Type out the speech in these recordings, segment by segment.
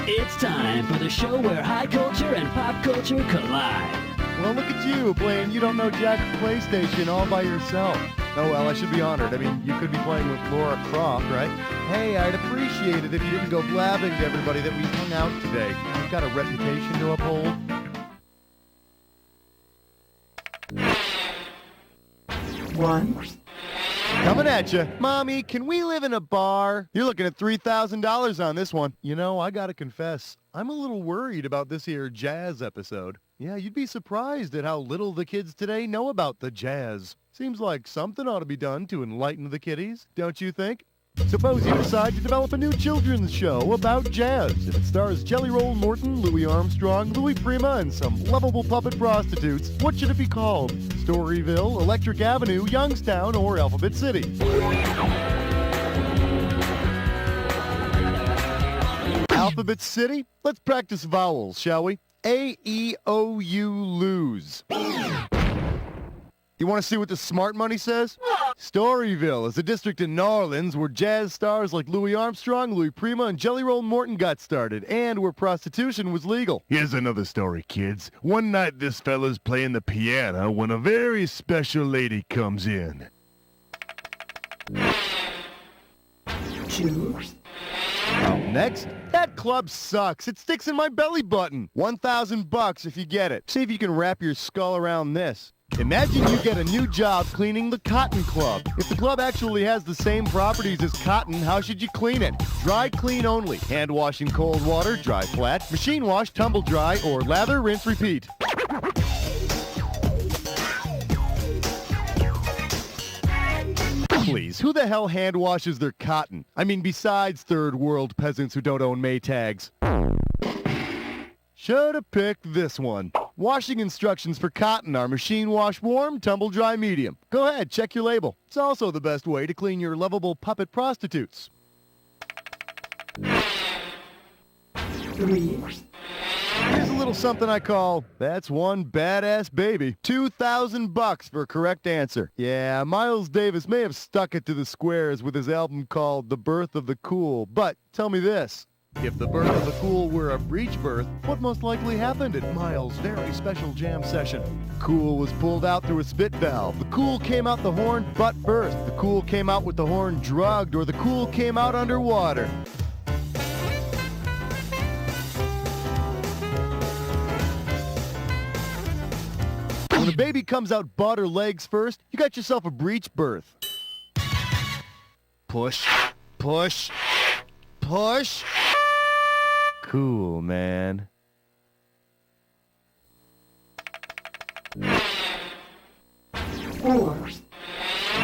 It's time for the show where high culture and pop culture collide. Well, look at you playing You Don't Know Jack's PlayStation all by yourself. Oh, well, I should be honored. I mean, you could be playing with Laura Croft, right? Hey, I'd appreciate it if you didn't go blabbing to everybody that we hung out today. You've got a reputation to uphold. One. Coming at you. Mommy, can we live in a bar? You're looking at $3,000 on this one. You know, I gotta confess, I'm a little worried about this here jazz episode. Yeah, you'd be surprised at how little the kids today know about the jazz. Seems like something ought to be done to enlighten the kiddies, don't you think? Suppose you decide to develop a new children's show about jazz. If it stars Jelly Roll Morton, Louis Armstrong, Louis Prima, and some lovable puppet prostitutes, what should it be called? Storyville, Electric Avenue, Youngstown, or Alphabet City? Alphabet City? Let's practice vowels, shall we? A-E-O-U lose. You want to see what the smart money says? Storyville is a district in New Orleans where jazz stars like Louis Armstrong, Louis Prima, and Jelly Roll Morton got started, and where prostitution was legal. Here's another story, kids. One night this fella's playing the piano when a very special lady comes in. Two. Next, that club sucks. It sticks in my belly button. $1,000 if you get it. See if you can wrap your skull around this. Imagine you get a new job cleaning the Cotton Club. If the club actually has the same properties as cotton, how should you clean it? Dry clean only. Hand wash in cold water, dry flat. Machine wash, tumble dry, or lather, rinse, repeat. Please, who the hell hand washes their cotton? I mean, besides third world peasants who don't own Maytags. Should've picked this one. Washing instructions for cotton are machine wash warm, tumble dry medium. Go ahead, check your label. It's also the best way to clean your lovable puppet prostitutes. Three. Here's a little something I call, that's one badass baby. $2,000 for a correct answer. Yeah, Miles Davis may have stuck it to the squares with his album called The Birth of the Cool, but tell me this. If the birth of the cool were a breech birth, what most likely happened at Miles' very special jam session? Cool was pulled out through a spit valve. The cool came out the horn butt first. The cool came out with the horn drugged, or the cool came out underwater. When a baby comes out butt or legs first, you got yourself a breech birth. Push, push, push. Cool, man. Four.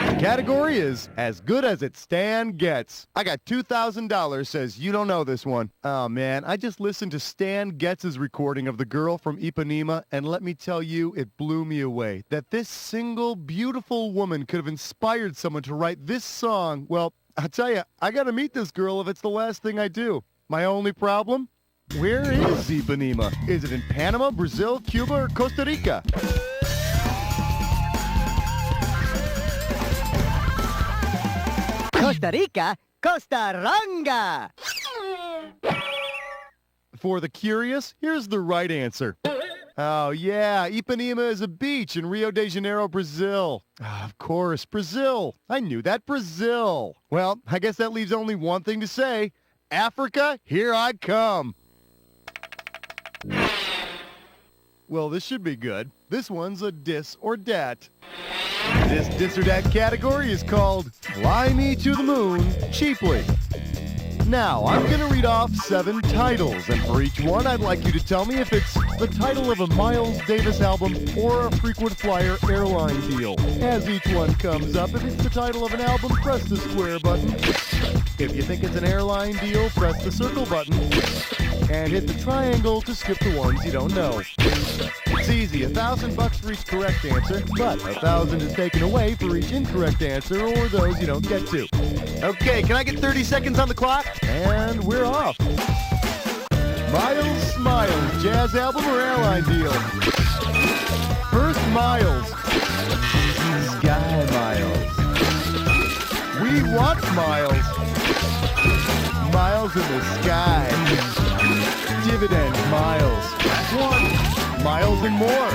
The category is as good as it Stan gets. I got $2,000, says you don't know this one. Oh, man, I just listened to Stan Getz's recording of The Girl from Ipanema, and let me tell you, it blew me away. That this single, beautiful woman could have inspired someone to write this song. Well, I'll tell you, I gotta meet this girl if it's the last thing I do. My only problem? Where is Ipanema? Is it in Panama, Brazil, Cuba, or Costa Rica? Costa Rica, Costa Ranga. For the curious, here's the right answer. Oh, yeah, Ipanema is a beach in Rio de Janeiro, Brazil. Of course, Brazil. I knew that, Brazil. Well, I guess that leaves only one thing to say. Africa, here I come. Well, this should be good. This one's a dis or dat. This dis or dat category is called Fly Me to the Moon Cheaply. Now, I'm going to read off 7 titles, and for each one, I'd like you to tell me if it's the title of a Miles Davis album or a frequent flyer airline deal. As each one comes up, if it's the title of an album, press the square button. If you think it's an airline deal, press the circle button. And hit the triangle to skip the ones you don't know. It's easy, $1,000 for each correct answer, but $1,000 is taken away for each incorrect answer or those you don't get to. Okay, can I get 30 seconds on the clock? And we're off. Miles Smiles, jazz album or airline deal? First, Miles. Sky Miles. We want Miles. Miles in the sky. Dividend miles. That's one. Miles and more.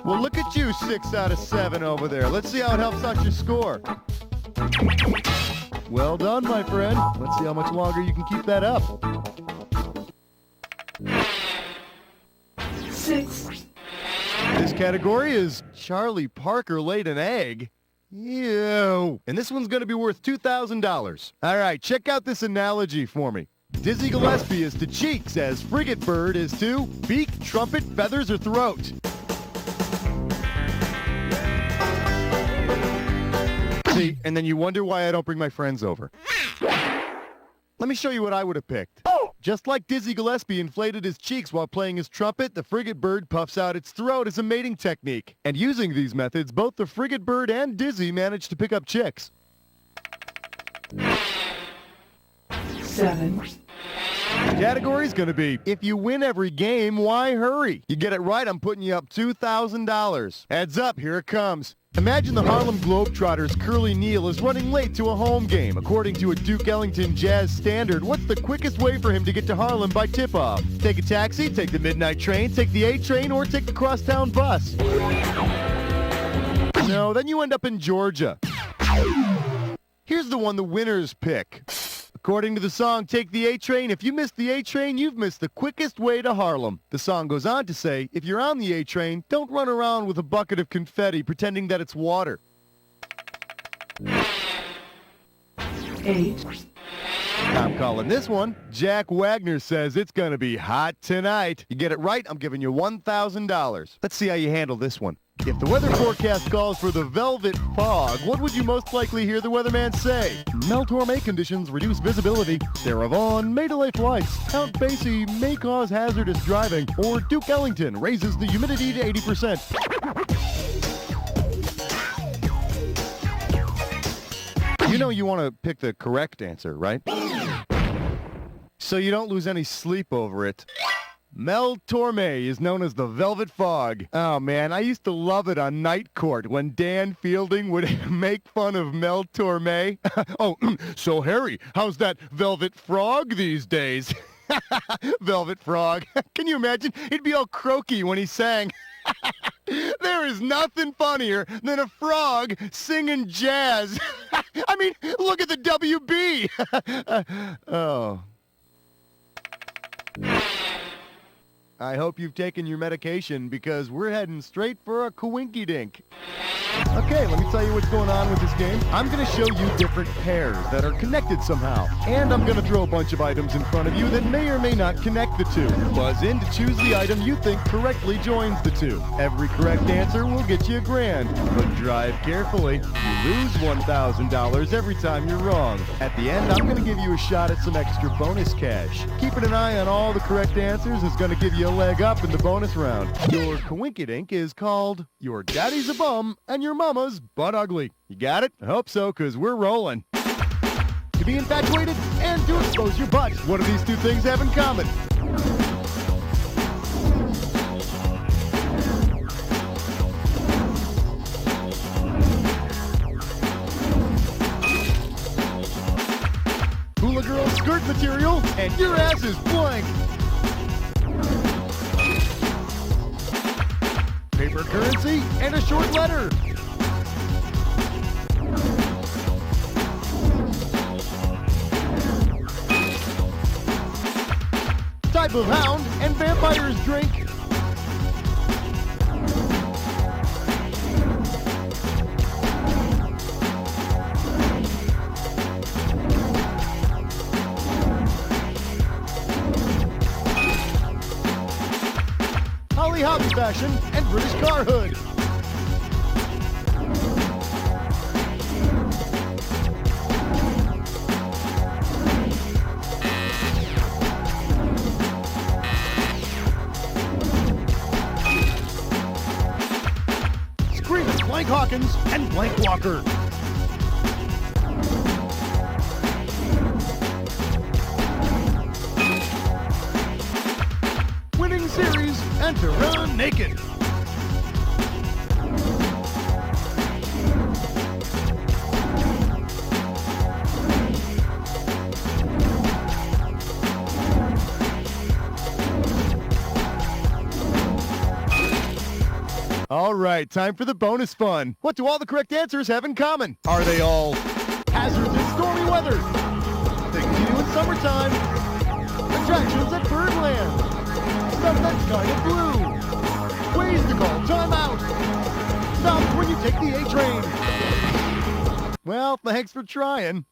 Well, look at you, 6 out of 7 over there. Let's see how it helps out your score. Well done, my friend. Let's see how much longer you can keep that up. 6, This category is Charlie Parker laid an egg. Ew. And this one's going to be worth $2,000. All right, check out this analogy for me. Dizzy Gillespie is to cheeks as Frigate Bird is to beak, trumpet, feathers, or throat. See, and then you wonder why I don't bring my friends over. Let me show you what I would have picked. Just like Dizzy Gillespie inflated his cheeks while playing his trumpet, the frigate bird puffs out its throat as a mating technique. And using these methods, both the frigate bird and Dizzy managed to pick up chicks. 7, The category's gonna be, if you win every game, why hurry? You get it right, I'm putting you up $2,000. Heads up, here it comes. Imagine the Harlem Globetrotters' Curly Neal is running late to a home game. According to a Duke Ellington Jazz standard, what's the quickest way for him to get to Harlem by tip-off? Take a taxi, take the midnight train, take the A train, or take the crosstown bus? No, then you end up in Georgia. Here's the one the winners pick. According to the song Take the A Train, if you miss the A Train, you've missed the quickest way to Harlem. The song goes on to say, if you're on the A Train, don't run around with a bucket of confetti pretending that it's water. 8, I'm calling this one. Jack Wagner says it's going to be hot tonight. You get it right, I'm giving you $1,000. Let's see how you handle this one. If the weather forecast calls for the velvet fog, what would you most likely hear the weatherman say? Mel Torme conditions reduce visibility. Sarah Vaughan may delay flights. Count Basie may cause hazardous driving. Or Duke Ellington raises the humidity to 80%. You know you want to pick the correct answer, right? So you don't lose any sleep over it. Mel Torme is known as the Velvet Fog. Oh, man, I used to love it on Night Court when Dan Fielding would make fun of Mel Torme. Oh, so Harry, how's that Velvet Frog these days? Velvet Frog. Can you imagine? He'd be all croaky when he sang. There is nothing funnier than a frog singing jazz. I mean, look at the WB. Oh. I hope you've taken your medication because we're heading straight for a coinky-dink. Okay, let me tell you what's going on with this game. I'm going to show you different pairs that are connected somehow. And I'm going to throw a bunch of items in front of you that may or may not connect the two. Buzz in to choose the item you think correctly joins the two. Every correct answer will get you $1,000. But drive carefully. You lose $1,000 every time you're wrong. At the end, I'm going to give you a shot at some extra bonus cash. Keeping an eye on all the correct answers is going to give you a leg up in the bonus round. Your coinkydink is called Your Daddy's a Bum and Your Mama's Butt Ugly. You got it? I hope so, because we're rolling. To be infatuated and to expose your butt. What do these two things have in common? Hula girl skirt material, and your ass is blank. Paper currency and a short letter. Type of hound and vampire's drink. Holly Hobby fashion and British car hood. Screaming Blank Hawkins and Blank Walker. Winning series and to run naked. right, time for the bonus fun. What do all the correct answers have in common? Are they all hazards in stormy weather? Things you do in summertime? Attractions at Birdland? Stuff that's kind of blue? Ways to call time out? Stops when you take the A train? Well, thanks for trying.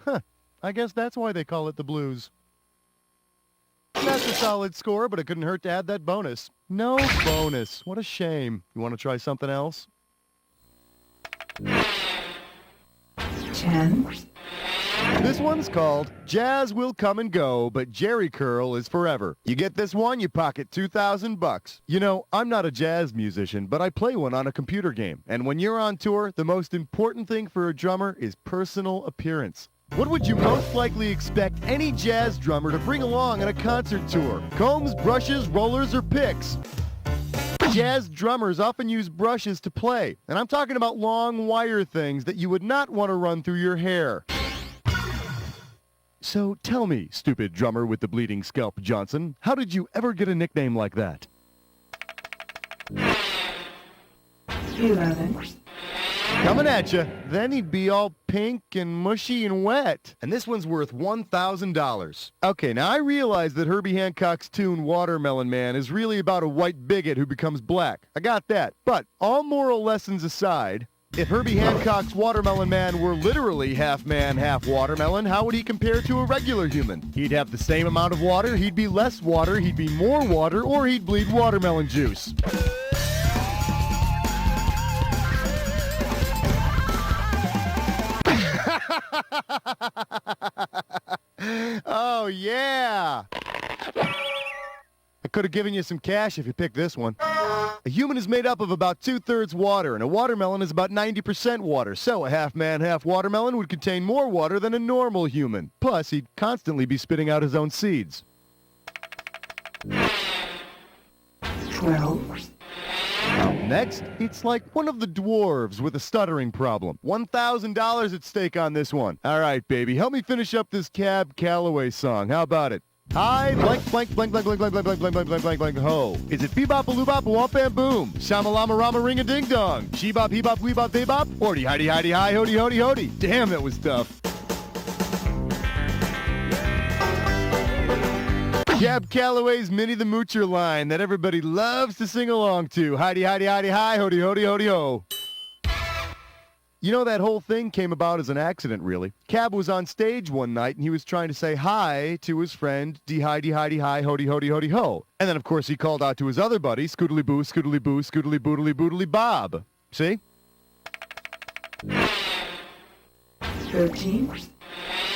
Huh, I guess that's why they call it the blues. That's a solid score, but it couldn't hurt to add that bonus. No bonus. What a shame. You want to try something else? 10, This one's called Jazz Will Come and Go, but Jerry Curl is Forever. You get this one, you pocket $2,000. You know, I'm not a jazz musician, but I play one on a computer game. And when you're on tour, the most important thing for a drummer is personal appearance. What would you most likely expect any jazz drummer to bring along on a concert tour? Combs, brushes, rollers, or picks? Jazz drummers often use brushes to play, and I'm talking about long wire things that you would not want to run through your hair. So tell me, stupid drummer with the bleeding scalp Johnson, how did you ever get a nickname like that? 11, Coming at you. Then he'd be all pink and mushy and wet. And this one's worth $1,000. Okay, now I realize that Herbie Hancock's tune Watermelon Man is really about a white bigot who becomes black. I got that. But all moral lessons aside, if Herbie Hancock's Watermelon Man were literally half man, half watermelon, how would he compare to a regular human? He'd have the same amount of water, he'd be less water, he'd be more water, or he'd bleed watermelon juice. Oh, yeah. I could have given you some cash if you picked this one. A human is made up of about 2/3 water, and a watermelon is about 90% water. So a half man, half watermelon would contain more water than a normal human. Plus, he'd constantly be spitting out his own seeds. 12, Next, it's like one of the dwarves with a stuttering problem. $1,000 at stake on this one. All right, baby, help me finish up this Calloway song. How about it? Hi, blank, blank, blank, blank, blank, blank, blank, blank, blank, blank, blank, blank, blank, ho. Is it bebop, a loobop, a womp, bam, boom? Shama-lama, rama, ring a ding dong. She-bop, he-bop, we-bop, they-bop. Ordy, hidey, hidey, hi, hody, hody, hody. Damn, that was tough. Cab Calloway's Minnie the Moocher line that everybody loves to sing along to. Hidey, hidey, hidey, hi, hody, hody, hody, ho. You know, that whole thing came about as an accident, really. Cab was on stage one night, and he was trying to say hi to his friend, dee-hidey, hidey, hi, hody, hody, hody, ho. And then, of course, he called out to his other buddy, scoodly-boo, scoodly-boo, scoodly-boodly, boodly, bob. See? 13,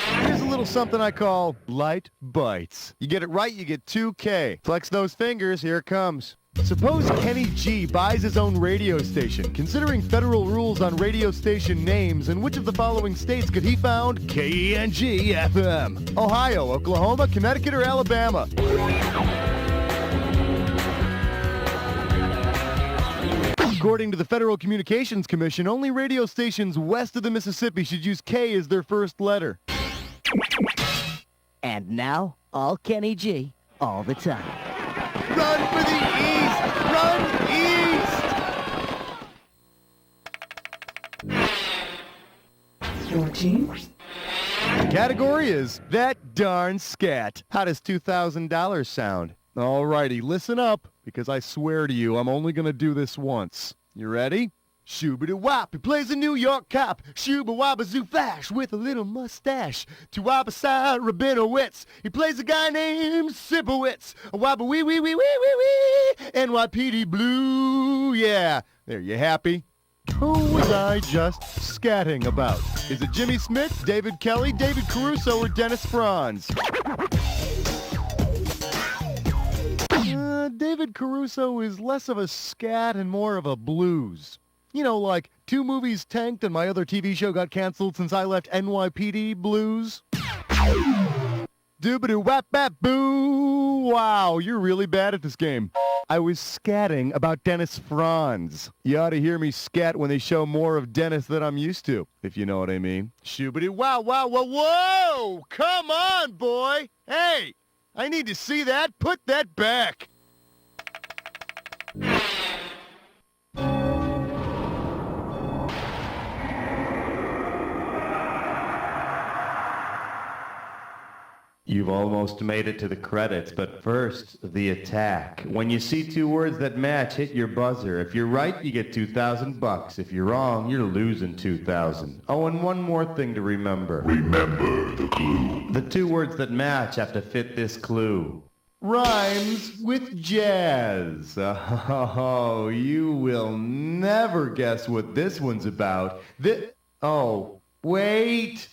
Here's a little something I call light bites. You get it right, you get 2K. Flex those fingers, here it comes. Suppose Kenny G buys his own radio station. Considering federal rules on radio station names, in which of the following states could he found KENG-FM? Ohio, Oklahoma, Connecticut, or Alabama? According to the Federal Communications Commission, only radio stations west of the Mississippi should use K as their first letter. And now, all Kenny G, all the time. Run for the East! Run East! 14, The category is That Darn Scat. How does $2,000 sound? Alrighty, listen up, because I swear to you, I'm only gonna do this once. You ready? Shooby-doo-wop, he plays a New York cop. Shooba-wabba-zoo flash with a little mustache. To-wabba-side Rabinowitz, he plays a guy named Sipowitz. A-wabba-wee-wee-wee-wee-wee-wee, NYPD Blue, yeah. There, you happy? Who was I just scatting about? Is it Jimmy Smith, David Kelly, David Caruso, or Dennis Franz? David Caruso is less of a scat and more of a blues. You know, like 2 movies tanked and my other TV show got canceled since I left NYPD Blues. Doobadoo-wap-bap-boo! Wow, you're really bad at this game. I was scatting about Dennis Franz. You ought to hear me scat when they show more of Dennis than I'm used to, if you know what I mean. Shoobity-wow-wow-wow-whoa! Come on, boy! Hey! I need to see that. Put that back. You've almost made it to the credits, but first, the attack. When you see two words that match, hit your buzzer. If you're right, you get $2,000. If you're wrong, you're losing $2,000. Oh, and one more thing to remember. Remember the clue. The two words that match have to fit this clue. Rhymes with jazz. Oh, you will never guess what this one's about. Oh, wait.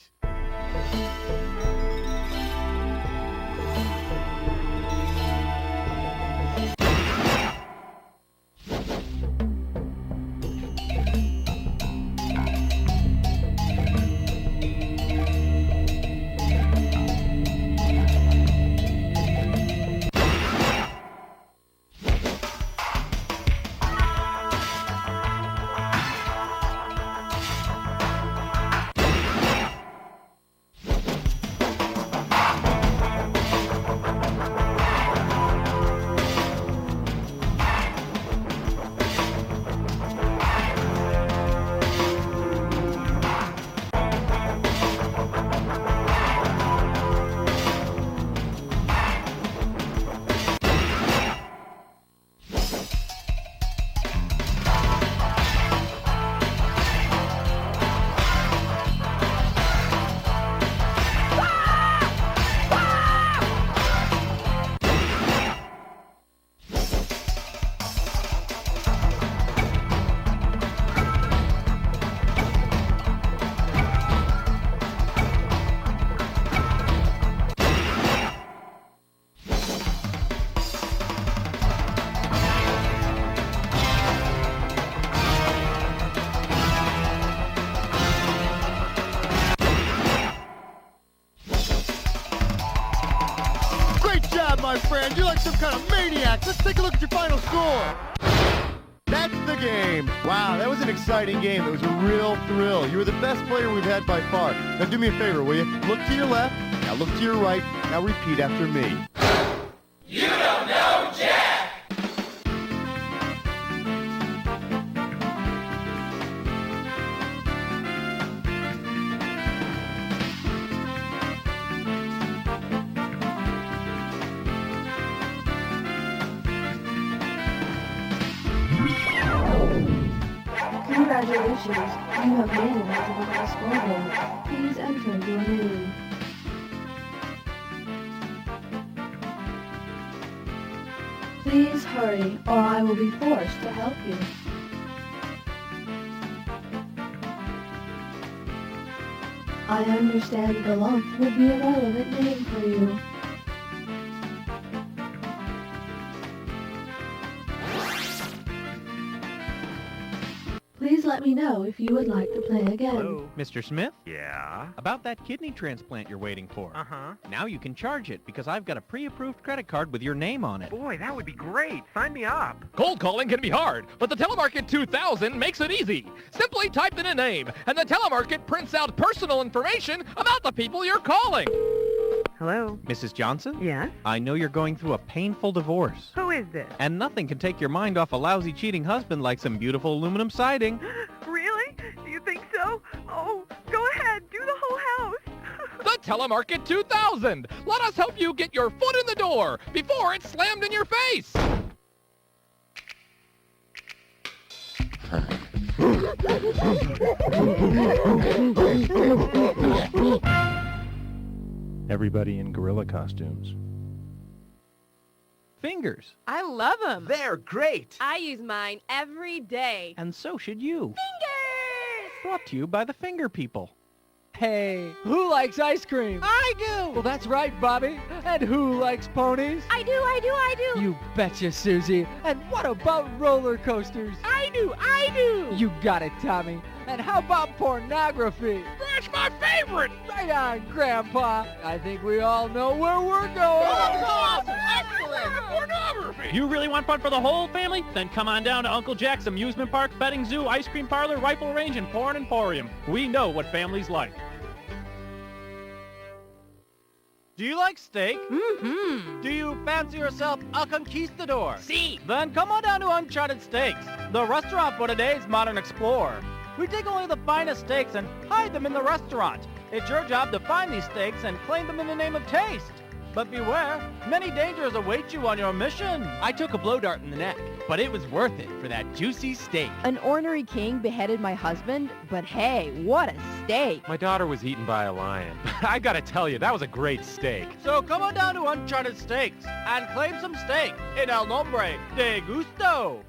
My friend, you're like some kind of maniac. Let's take a look at your final score. That's the game. Wow, that was an exciting game. It was a real thrill. You were the best player we've had by far. Now do me a favor, will you? Look to your left, now look to your right, now repeat after me. You don't know Jack! Congratulations, you have made it onto the high scoreboard. Please enter your name. Please hurry, or I will be forced to help you. I understand Gallant would be a relevant name for you. Please let me know if you would like to play again. Hello, Mr. Smith? Yeah? About that kidney transplant you're waiting for. Uh-huh. Now you can charge it because I've got a pre-approved credit card with your name on it. Boy, that would be great. Sign me up. Cold calling can be hard, but the Telemarket 2000 makes it easy. Simply type in a name, and the Telemarket prints out personal information about the people you're calling. Hello? Mrs. Johnson? Yes? I know you're going through a painful divorce. Who is this? And nothing can take your mind off a lousy cheating husband like some beautiful aluminum siding. Really? Do you think so? Oh, go ahead. Do the whole house. The Telemarket 2000. Let us help you get your foot in the door before it's slammed in your face. Everybody in gorilla costumes. Fingers. I love them. They're great. I use mine every day. And so should you. Fingers! Brought to you by the Finger People. Hey, Who likes ice cream? I do. Well, that's right, Bobby. And who likes ponies? I do. You betcha, Susie. And what about roller coasters? I do. You got it, Tommy. And how about pornography? That's my favorite. Right on, Grandpa. I think we all know where we're going. Excellent. Pornography. You really want fun for the whole family? Then come on down to Uncle Jack's amusement park, petting zoo, ice cream parlor, rifle range, and porn emporium. We know what families like. Do you like steak? Mm-hmm. Do you fancy yourself a conquistador? See. Then come on down to Uncharted Steaks, the restaurant for today's modern explorer. We take only the finest steaks and hide them in the restaurant. It's your job to find these steaks and claim them in the name of taste. But beware, many dangers await you on your mission. I took a blow dart in the neck, but it was worth it for that juicy steak. An ornery king beheaded my husband, but hey, what a steak. My daughter was eaten by a lion. I gotta tell you, that was a great steak. So come on down to Uncharted Steaks and claim some steak in El Nombre de Gusto.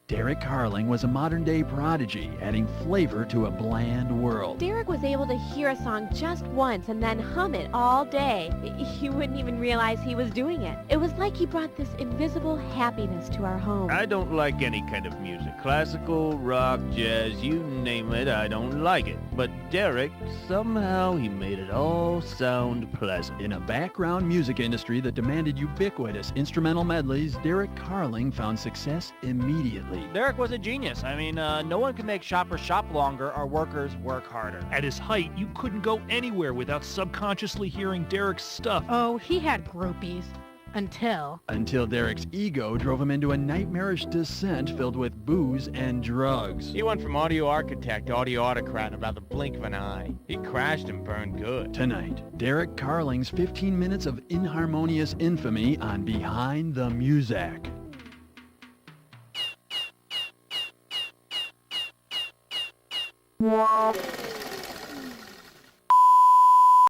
Derek Carling was a modern-day prodigy, adding flavor to a bland world. Derek was able to hear a song just once and then hum it all day. You wouldn't even realize he was doing it. It was like he brought this invisible happiness to our home. I don't like any kind of music. Classical, rock, jazz, you name it, I don't like it. But Derek, somehow he made it all sound pleasant. In a background music industry that demanded ubiquitous instrumental medleys, Derek Carling found success immediately. Derek was a genius. I mean, no one can make shoppers shop longer or workers work harder. At his height, you couldn't go anywhere without subconsciously hearing Derek's stuff. Oh, he had groupies. Until Derek's ego drove him into a nightmarish descent filled with booze and drugs. He went from audio architect to audio autocrat in about the blink of an eye. He crashed and burned good. Tonight, Derek Carling's 15 minutes of inharmonious infamy on Behind the Muzak. Yeah.